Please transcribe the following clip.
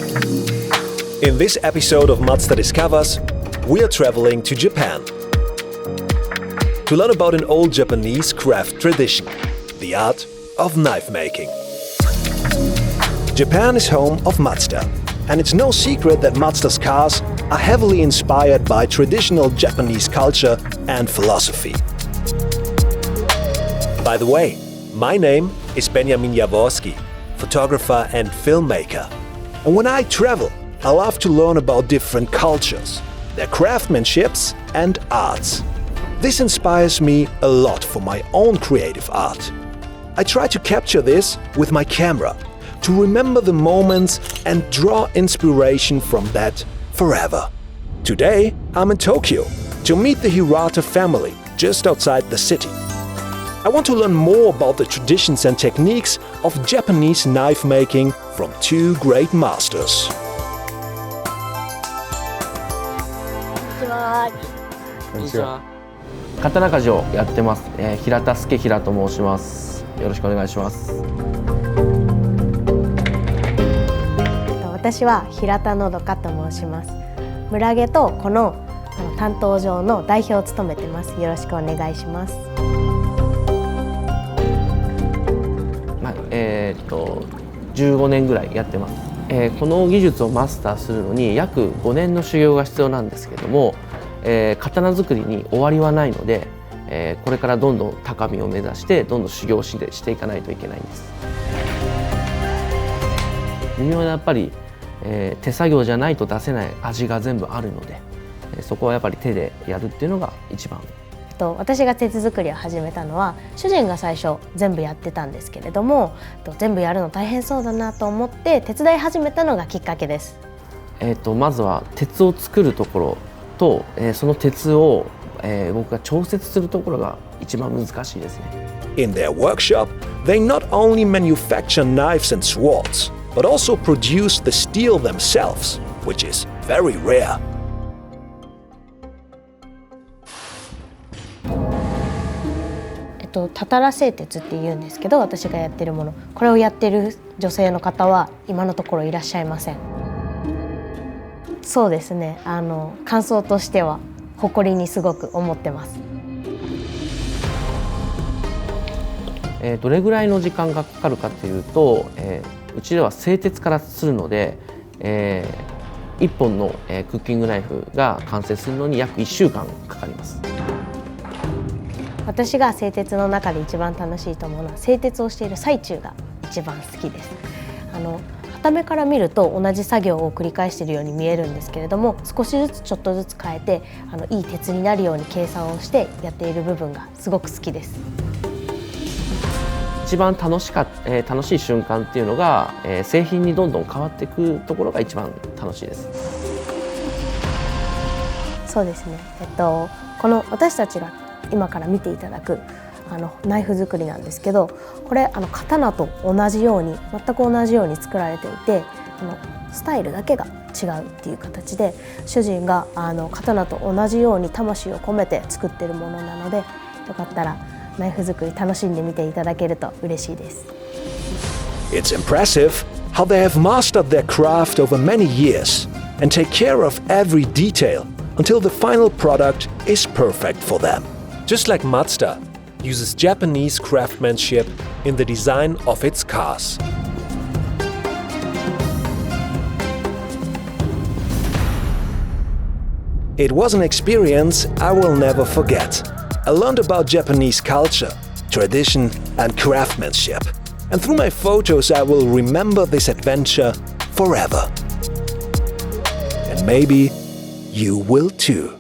In this episode of Mazda Discovers, we are traveling to Japan to learn about an old Japanese craft tradition, the art of knife making. Japan is home of Mazda, and it's no secret that Mazda's cars are heavily inspired by traditional Japanese culture and philosophy. By the way, my name is Ben Jaworskyj, photographer and filmmaker. And when I travel, I love to learn about different cultures, their craftsmanships and arts. This inspires me a lot for my own creative art. I try to capture this with my camera, to remember the moments and draw inspiration from that forever. Today, I'm in Tokyo to meet the Hirata family just outside the city. I want to learn more about the traditions and techniques of Japanese knife making from two great masters. こんにちは。刀鍛冶をやってます。平田Sukehiraと申します。よろしくお願いします。私はHirata Nodokaと申します。村下とこの担当上の代表を務めてます。よろしくお願いします。15年ぐらいやってます。この技術をマスターするのに約5年の修行が必要なんですけども、刀作りに終わりはないので、これからどんどん高みを目指してどんどん修行していかないといけないんです。微妙なやっぱり、手作業じゃないと出せない味が全部あるので、そこはやっぱり手でやるっていうのが一番。私が鉄作りを始めたのは主人が最初全部やってたんですけれども、全部やるの大変そうだなと思って手伝い始めたのがきっかけです。まずは鉄を作るところと、その鉄を、僕が調節するところが一番難しいですね。In their workshop, they not only manufacture knives and swords, but also produce the steel themselves, which is very rare. タタラ製鉄っていうんですけど、私がやってるもの、これをやってる女性の方は今のところいらっしゃいません。そうですね、感想としては誇りにすごく思ってます。どれぐらいの時間がかかるかというと、うちでは製鉄からするので、1本の、クッキングナイフが完成するのに約1週間かかります。私が製鉄の中で一番楽しいと思うのは製鉄をしている最中が一番好きです。傍目から見ると同じ作業を繰り返しているように見えるんですけれども、少しずつちょっとずつ変えていい鉄になるように計算をしてやっている部分がすごく好きです。一番楽しい瞬間っていうのが、製品にどんどん変わっていくところが一番楽しいです。そうですね、この私たちが今から見ていただくナイフ作りなんですけど、これ刀と同じように全く同じように作られていて、スタイルだけが違うっていう形で、主人が刀と同じように魂を込めて作ってるものなので、よかったらナイフ作り楽しんでみていただけると嬉しいです。 It's impressive how they have mastered their craft over many years and take care of every detail until the final product is perfect for them. Just like Mazda uses Japanese craftsmanship in the design of its cars. It was an experience I will never forget. I learned about Japanese culture, tradition, and craftsmanship. And through my photos, I will remember this adventure forever. And maybe you will too.